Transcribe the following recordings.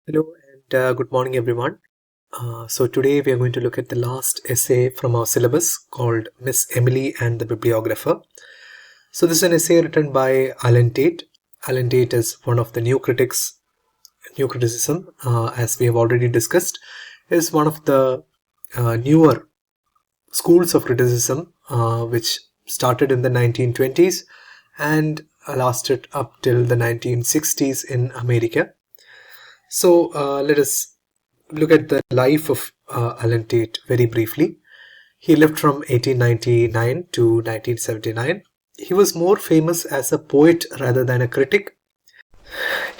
Hello and good morning, everyone. So today we are going to look at the last essay from our syllabus called Miss Emily and the Bibliographer. So this is an essay written by Alan Tate. Alan Tate is one of the new criticism, as we have already discussed, is one of the newer schools of criticism, which started in the 1920s and lasted up till the 1960s in America. So let us look at the life of Alan Tate very briefly. He lived from 1899 to 1979. He was more famous as a poet rather than a critic.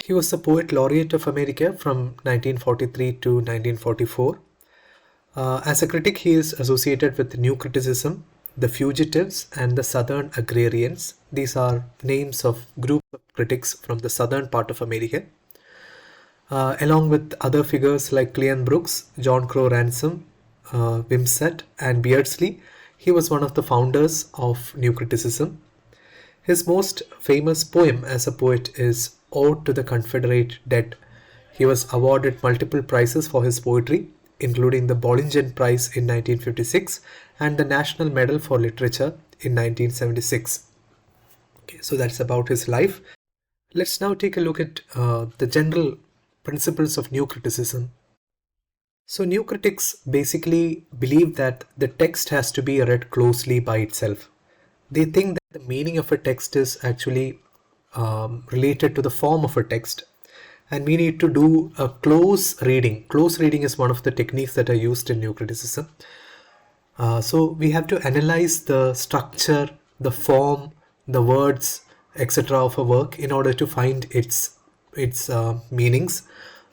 He was the Poet Laureate of America from 1943 to 1944. As a critic, he is associated with New Criticism, The Fugitives, and the Southern Agrarians. These are names of groups of critics from the southern part of America. Along with other figures like Cleon Brooks, John Crow Ransom, Wimsatt, and Beardsley, he was one of the founders of New Criticism. His most famous poem as a poet is Ode to the Confederate Dead. He was awarded multiple prizes for his poetry, including the Bollingen Prize in 1956 and the National Medal for Literature in 1976. Okay, so that's about his life. Let's now take a look at the general principles of new criticism. So, new critics basically believe that the text has to be read closely by itself. They think that the meaning of a text is actually related to the form of a text, and we need to do a close reading. Close reading is one of the techniques that are used in new criticism. So, we have to analyze the structure, the form, the words, etc. of a work in order to find its meanings,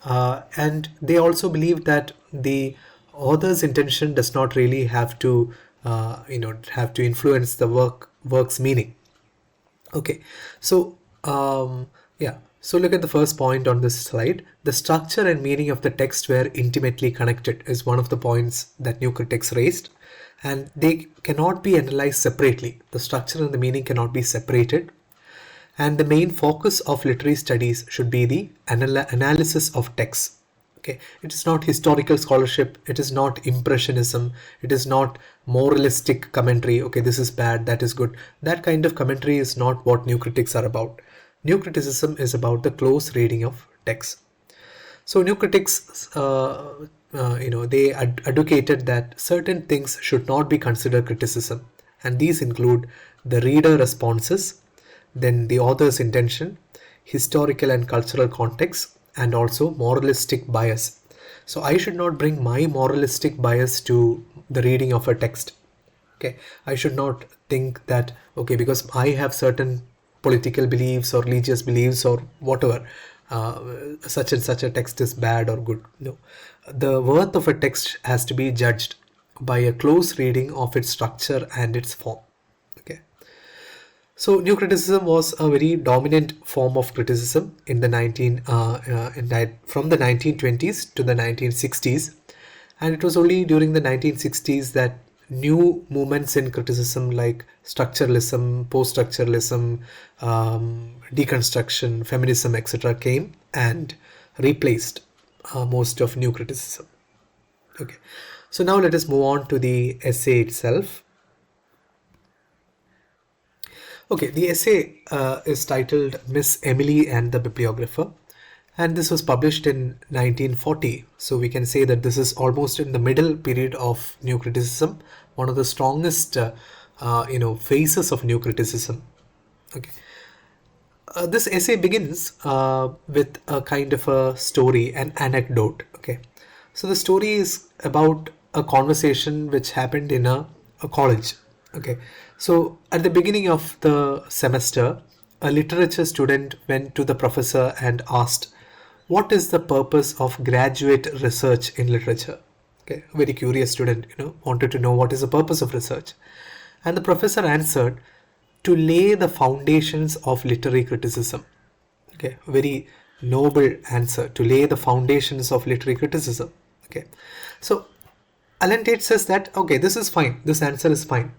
and they also believe that the author's intention does not really have to have to influence the work's meaning. Okay, so yeah, so look at the first point on this slide. The structure and meaning of the text were intimately connected is one of the points that new critics raised, and they cannot be analyzed separately. The structure and the meaning cannot be separated, and the main focus of literary studies should be the analysis of texts. Okay, it is not historical scholarship, it is not impressionism, it is not moralistic commentary. Okay, this is bad, that is good. That kind of commentary is not what new critics are about. New criticism is about the close reading of texts. So new critics they advocated that certain things should not be considered criticism, and these include the reader responses, then the author's intention, historical and cultural context, and also moralistic bias. So I should not bring my moralistic bias to the reading of a text. Okay, I should not think that, okay, because I have certain political beliefs or religious beliefs or whatever, such and such a text is bad or good. No, the worth of a text has to be judged by a close reading of its structure and its form. Okay, so new criticism was a very dominant form of criticism in the from the 1920s to the 1960s, and it was only during the 1960s that new movements in criticism like structuralism, post-structuralism, deconstruction, feminism, etc. came and replaced most of new criticism. Okay, so now let us move on to the essay itself. Okay, the essay is titled Miss Emily and the Bibliographer, and this was published in 1940. So we can say that this is almost in the middle period of new criticism, one of the strongest phases of new criticism. Okay, this essay begins with a kind of a story, an anecdote. Okay, so the story is about a conversation which happened in a college. Okay, so at the beginning of the semester, a literature student went to the professor and asked, "What is the purpose of graduate research in literature?" Okay, a very curious student, wanted to know what is the purpose of research, and the professor answered, "To lay the foundations of literary criticism." Okay, very noble answer, to lay the foundations of literary criticism. Okay, so Alan Tate says that, okay, this is fine, this answer is fine.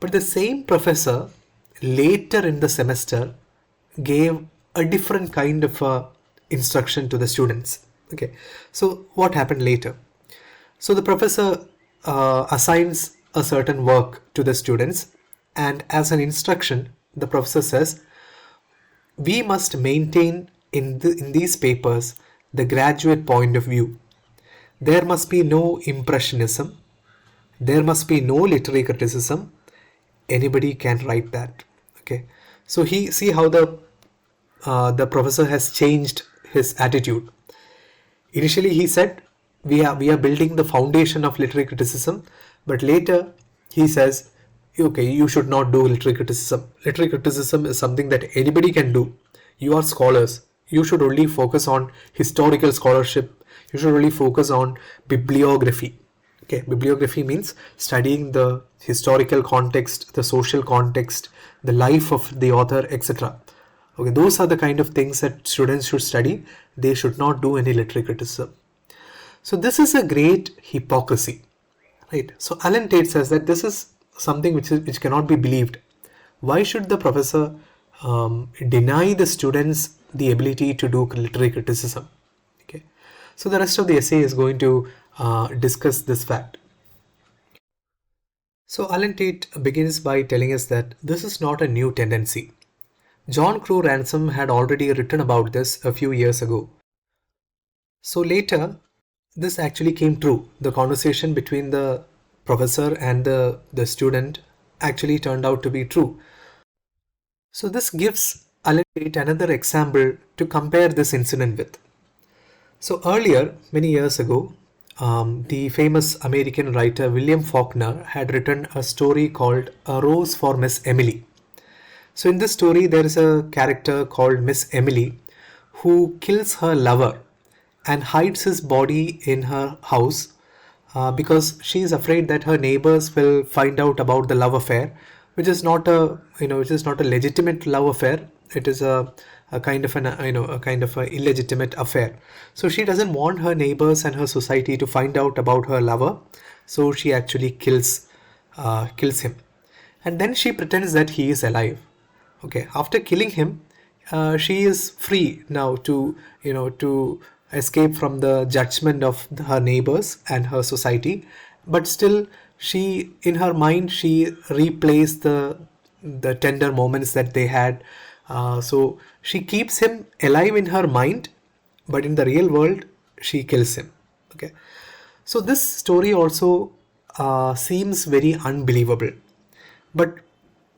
But the same professor later in the semester gave a different kind of instruction to the students. Okay, so what happened later? So the professor assigns a certain work to the students, and as an instruction, the professor says, we must maintain in these papers the graduate point of view. There must be no impressionism. There must be no literary criticism. Anybody can write that. Okay. So he see how the professor has changed his attitude. Initially, he said we are building the foundation of literary criticism, but later he says, okay, you should not do literary criticism. Literary criticism is something that anybody can do. You are scholars. You should only focus on historical scholarship. You should only focus on bibliography. Okay, bibliography means studying the historical context, the social context, the life of the author, etc. Okay, those are the kind of things that students should study. They should not do any literary criticism. So this is a great hypocrisy, right? So Alan Tate says that this is something which cannot be believed. Why should the professor deny the students the ability to do literary criticism? Okay, so the rest of the essay is going to discuss this fact. So Alan Tate begins by telling us that this is not a new tendency. John Crowe Ransom had already written about this a few years ago. So later, this actually came true. The conversation between the professor and the student actually turned out to be true. So this gives Alan Tate another example to compare this incident with. So earlier, many years ago, the famous American writer William Faulkner had written a story called A Rose for Miss Emily. So in this story, there is a character called Miss Emily who kills her lover and hides his body in her house because she is afraid that her neighbors will find out about the love affair, which is not a legitimate love affair. It is a kind of a kind of a illegitimate affair. So she doesn't want her neighbors and her society to find out about her lover. So she actually kills him, and then she pretends that he is alive. Okay, after killing him, she is free now to escape from the judgment of her neighbors and her society, but still she, in her mind, she replays the tender moments that they had. So she keeps him alive in her mind, but in the real world she kills him. Okay, so this story also seems very unbelievable, but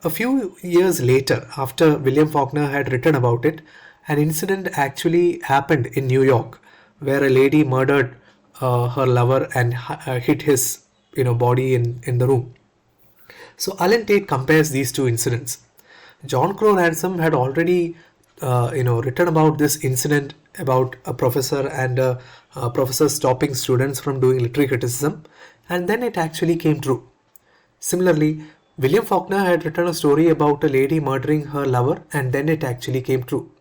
a few years later, after William Faulkner had written about it, an incident actually happened in New York where a lady murdered her lover and hid his body in the room. So Alan Tate compares these two incidents. John Crowe Ransom had already written about this incident about a professor and a professor stopping students from doing literary criticism, and then it actually came true. Similarly, William Faulkner had written a story about a lady murdering her lover, and then it actually came true.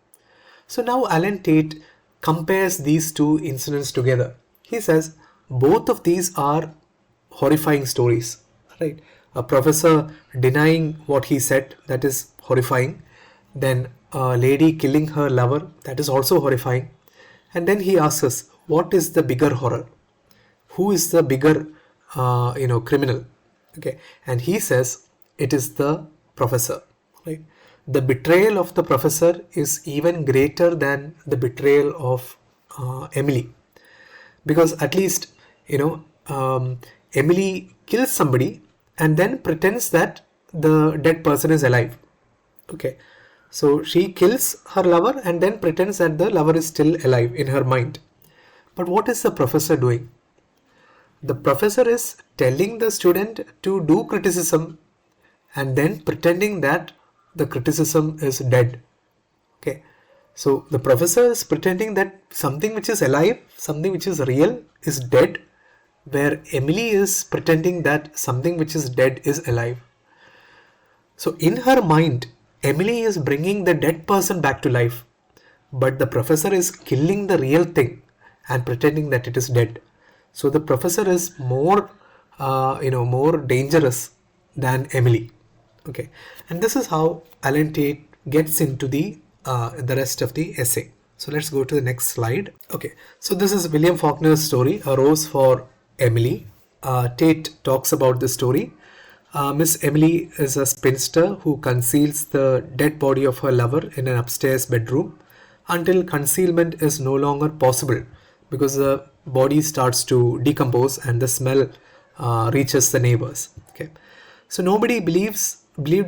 So now Alan Tate compares these two incidents together. He says both of these are horrifying stories, right? A professor denying what he said, that is horrifying. Then a lady killing her lover, that is also horrifying. And then he asks us, what is the bigger horror? Who is the bigger criminal? Okay, and he says it is the professor, right? The betrayal of the professor is even greater than the betrayal of Emily, because at least Emily kills somebody and then pretends that the dead person is alive. Okay, so she kills her lover and then pretends that the lover is still alive in her mind. But what is the professor doing? The professor is telling the student to do criticism and then pretending that the criticism is dead. Okay, so the professor is pretending that something which is alive, something which is real, is dead, where Emily is pretending that something which is dead is alive. So in her mind, Emily is bringing the dead person back to life, but the professor is killing the real thing and pretending that it is dead. So the professor is more dangerous than Emily. Okay, and this is how Alan Tate gets into the rest of the essay. So let's go to the next slide. Okay, so this is William Faulkner's story, A Rose for Emily. Tate talks about this story. Miss Emily is a spinster who conceals the dead body of her lover in an upstairs bedroom until concealment is no longer possible because the body starts to decompose and the smell reaches the neighbors. Okay, so nobody believed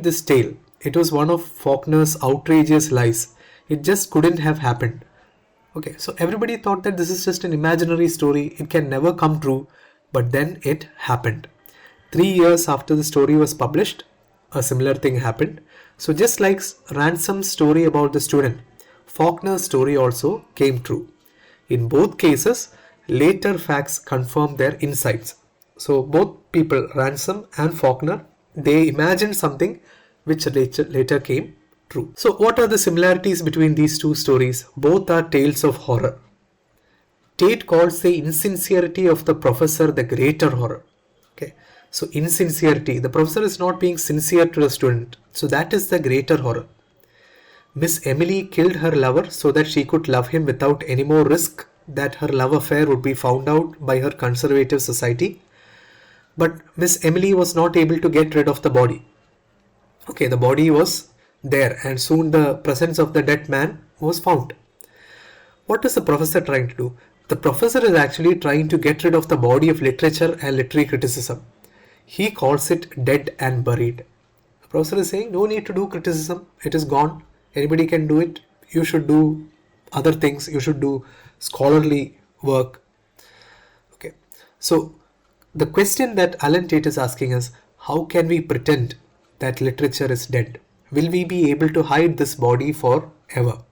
this tale. It was one of Faulkner's outrageous lies. It just couldn't have happened. Okay, so everybody thought that this is just an imaginary story. It can never come true. But then it happened. 3 years after the story was published, a similar thing happened. So just like Ransom's story about the student, Faulkner's story also came true. In both cases, later facts confirmed their insights. So both people, Ransom and Faulkner, they imagined something which later came true. So what are the similarities between these two stories? Both are tales of horror. Tate calls the insincerity of the professor the greater horror. Okay, so insincerity, the professor is not being sincere to the student. So that is the greater horror. Miss Emily killed her lover so that she could love him without any more risk that her love affair would be found out by her conservative society. But Miss Emily was not able to get rid of the body. Okay, the body was there and soon the presence of the dead man was found. What is the professor trying to do? The professor is actually trying to get rid of the body of literature and literary criticism. He calls it dead and buried. The professor is saying no need to do criticism. It is gone. Anybody can do it. You should do other things. You should do scholarly work. Okay. So the question that Alan Tate is asking is, how can we pretend that literature is dead? Will we be able to hide this body forever?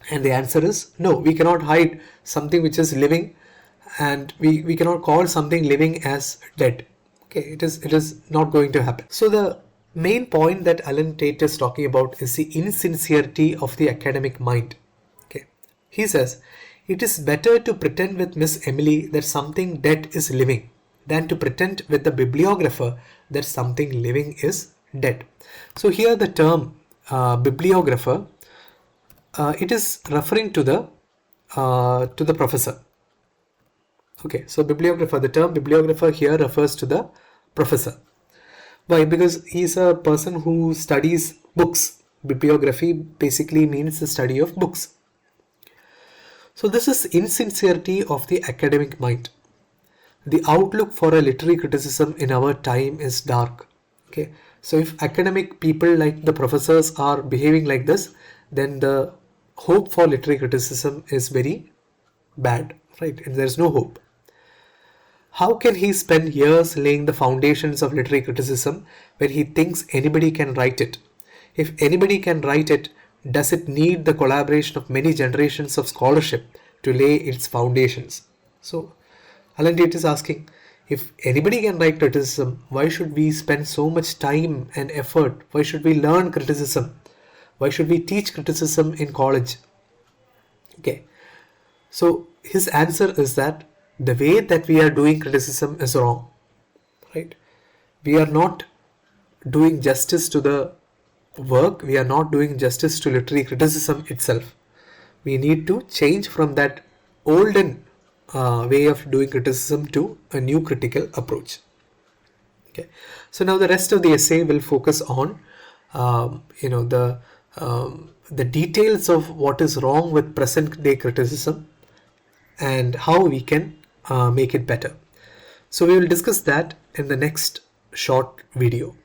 And the answer is no, we cannot hide something which is living, and we cannot call something living as dead. Okay, it is not going to happen. So the main point that Alan Tate is talking about is the insincerity of the academic mind. Okay, he says it is better to pretend with Miss Emily that something dead is living than to pretend with the bibliographer that something living is dead. So here the term bibliographer, it is referring to the professor. Okay, so bibliographer, the term bibliographer here refers to the professor. Why? Because he is a person who studies books. Bibliography basically means the study of books. So this is insincerity of the academic mind. The outlook for a literary criticism in our time is dark. Okay, so if academic people like the professors are behaving like this, then the hope for literary criticism is very bad, right? And there's no hope. How can he spend years laying the foundations of literary criticism when he thinks anybody can write it? If anybody can write it, does it need the collaboration of many generations of scholarship to lay its foundations? So Alan Tate is asking, if anybody can write criticism, why should we spend so much time and effort? Why should we learn criticism? Why should we teach criticism in college? Okay, so his answer is that the way that we are doing criticism is wrong, right? We are not doing justice to the work. We are not doing justice to literary criticism itself. We need to change from that olden way of doing criticism to a new critical approach. Okay, so now the rest of the essay will focus on the details of what is wrong with present day criticism and how we can make it better. So we will discuss that in the next short video.